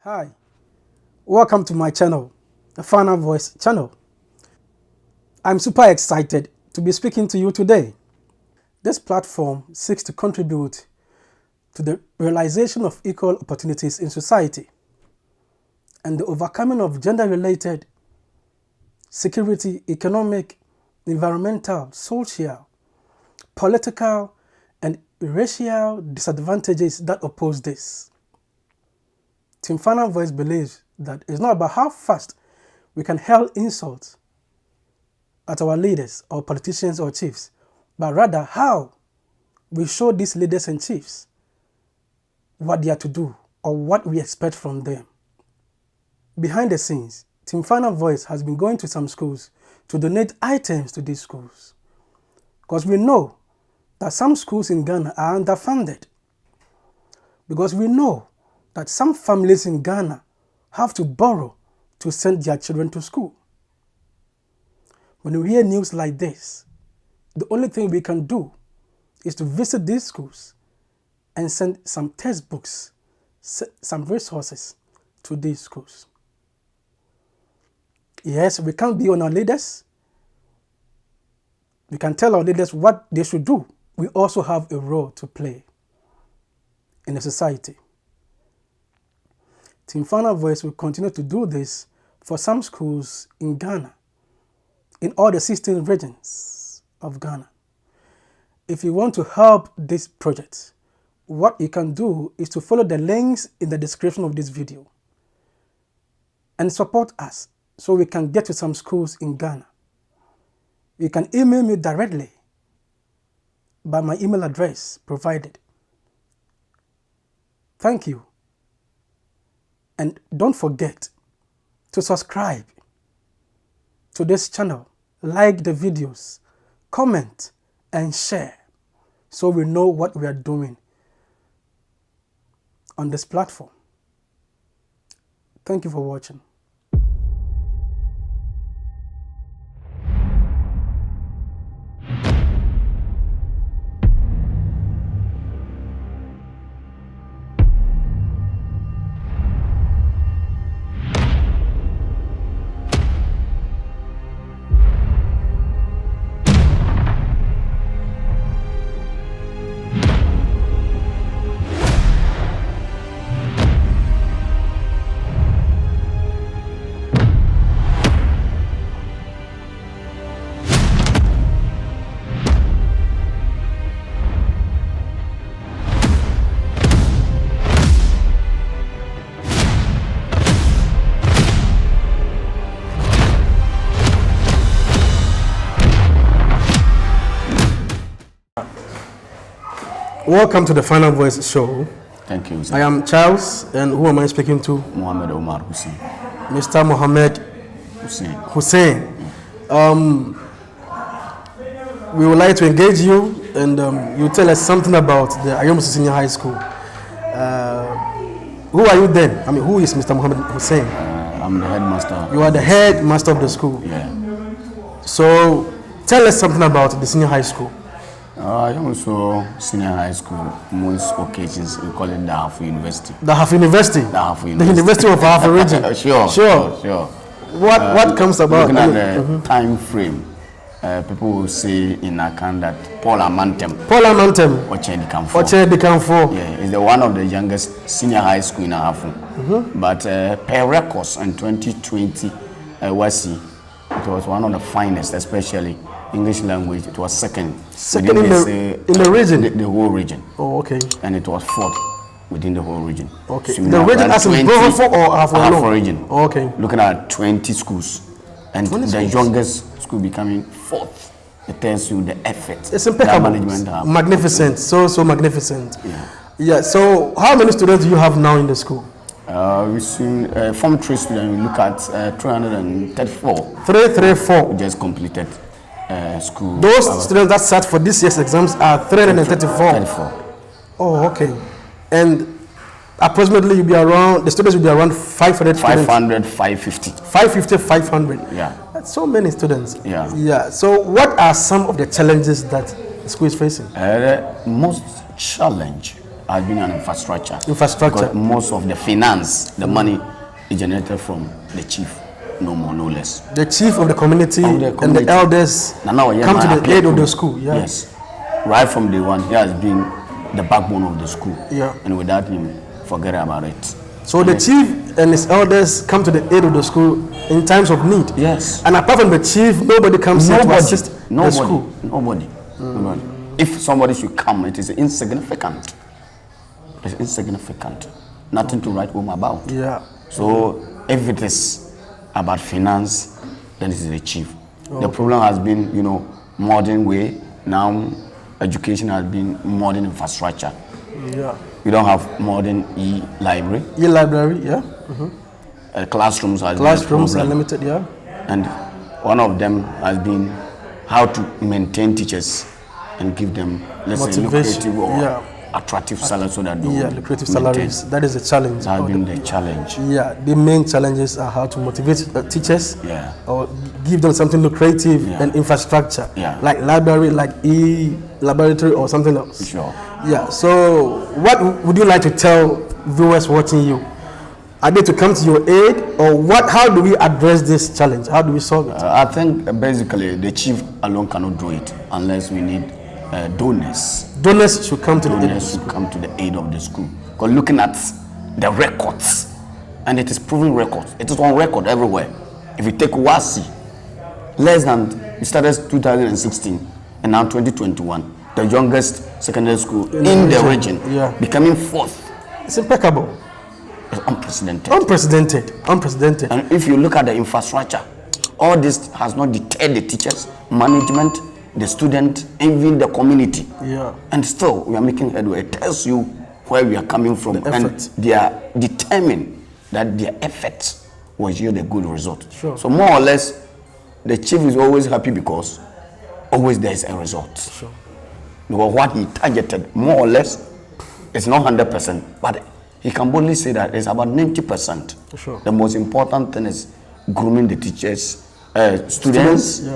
Hi, welcome to my channel, the Final Voice channel. I'm super excited to be speaking to you today. This platform seeks to contribute to the realization of equal opportunities in society and the overcoming of gender-related security, economic, environmental, social, political, and racial disadvantages that oppose this. Team Final Voice believes that it's not about how fast we can hurl insults at our leaders or politicians or chiefs, but rather how we show these leaders and chiefs what they are to do or what we expect from them. Behind the scenes, Team Final Voice has been going to some schools to donate items to these schools, because we know that some schools in Ghana are underfunded, because we know that some families in Ghana have to borrow to send their children to school. When we hear news like this, the only thing we can do is to visit these schools and send some textbooks, some resources to these schools. Yes, we can't be on our leaders. We can tell our leaders what they should do. We also have a role to play in the society. Team Final Voice will continue to do this for some schools in Ghana, in all the 16 regions of Ghana. If you want to help this project, what you can do is to follow the links in the description of this video and support us so we can get to some schools in Ghana. You can email me directly by my email address provided. Thank you. And don't forget to subscribe to this channel, like the videos, comment, and share so we know what we are doing on this platform. Thank you for watching. Welcome to the Final Voice show. Thank you, sir. I am Charles, and who am I speaking to? Mohammed Omar Hussein. Mr. Mohammed Hussein. We would like to engage you, and you tell us something about the Ayomso Senior High School. Who are you then? I mean, who is Mr. Mohammed Hussein? I'm the headmaster. You are the headmaster of the school. Yeah. So, tell us something about the senior high school. Ayomso Senior High School, most occasions we call it the Ahafo University. The Ahafo University? The Ahafo University. The University of Ahafo region? Sure. What comes about? Looking at the time frame, people will say in account that Paul Amantem. Ochedikanfo. Yeah, is the one of the youngest senior high school in Ahafo. But per records in 2020, it was one of the finest, especially English language. It was second in the region? The whole region. Oh, okay. And it was fourth within the whole region. Okay. So the region as in Ahafo or Ahafo region. Oh, okay. Looking at 20 schools. And 20 the schools. youngest school becoming fourth. It tells you the effort it's impeccable. that management have. Magnificent. So magnificent. Yeah. Yeah. So how many students do you have now in the school? We see Form 3 students, we look at 334. 334. We just completed school. Those students that sat for this year's exams are 334. 34. Oh, okay. And approximately the students will be around 500 500, 550. 550, 500. Yeah. That's so many students. Yeah. Yeah. So what are some of the challenges that the school is facing? The most challenge has been an infrastructure. Infrastructure. Because most of the finance, the money is generated from the chief, no more, no less. The chief of the community, and the elders come to the aid of the school. Yeah. Yes. Right from day one, he has been the backbone of the school. Yeah. And without him, forget about it. So the chief and his elders come to the aid of the school in times of need. Yes. And apart from the chief, nobody comes here to assist the school. Nobody. If somebody should come, it is insignificant. It's insignificant. Nothing to write home about. Yeah. So if it is about finance, then it is the chief. The problem has been, modern way. Now education has been modern infrastructure. Yeah. We don't have modern e-library. E-library, yeah. Classrooms are limited, yeah. And one of them has been how to maintain teachers and give them, let's say, lucrative or attractive salaries so that they lucrative salaries. That is a challenge. That has been the challenge. Yeah, the main challenges are how to motivate teachers, or give them something lucrative and infrastructure, like library, like e-laboratory or something else. Sure. Yeah. So, what would you like to tell viewers watching you? Are they to come to your aid, or what? How do we address this challenge? How do we solve it? I think basically the chief alone cannot do it unless we need donors. Donors should come to the aid of the school. Because looking at the records, and it is proven records. It is on record everywhere. If you take WASI, we started 2016 and now 2021, the youngest secondary school in the region, becoming 4th. It's impeccable. It's unprecedented. Unprecedented. And if you look at the infrastructure, all this has not deterred the teachers, management, the student, even the community. Yeah. And still, we are making headway. It tells you where we are coming from, and they are determined that their efforts will yield a good result. Sure. So more or less, the chief is always happy because always there is a result. Sure. Because what he targeted, more or less, it's not 100%, but he can boldly say that it's about 90%. Sure. The most important thing is grooming the teachers, students,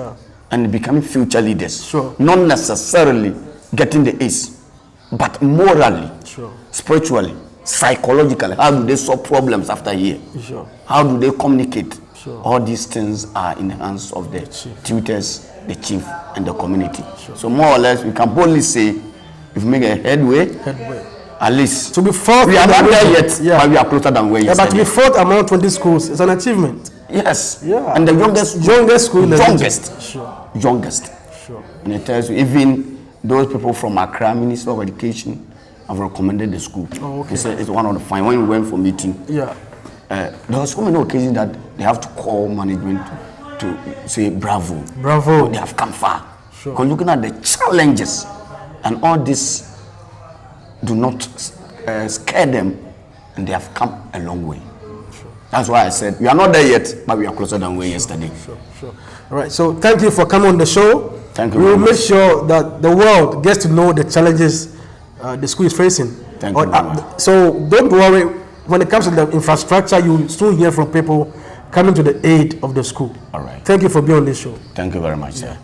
and becoming future leaders. Sure. Not necessarily getting the A's, but morally, spiritually, psychologically. How do they solve problems after a year? Sure. How do they communicate? Sure. All these things are in the hands of the tutors, the chief, and the community. Sure. So more or less, we can boldly say, if we make a headway. At least to be fourth, we are not there yet, but we are closer than where but to be fourth among 20 schools is an achievement. Yes. Yeah. And the youngest school in the youngest. Sure. Youngest. Sure. And it tells you, even those people from Accra Ministry of Education have recommended the school. Oh, okay. They said it's one of the fine. When we went for meeting, there were so many occasions that they have to call management to say bravo. Bravo. They have come far. Sure. Because looking at the challenges and all this do not scare them, and they have come a long way. Sure. That's why I said we are not there yet, but we are closer than we were yesterday. Sure. All right. So thank you for coming on the show. Thank you. We will make sure that the world gets to know the challenges the school is facing. Thank you very much. So don't worry. When it comes to the infrastructure, you will soon hear from people coming to the aid of the school. All right. Thank you for being on this show. Thank you very much, sir.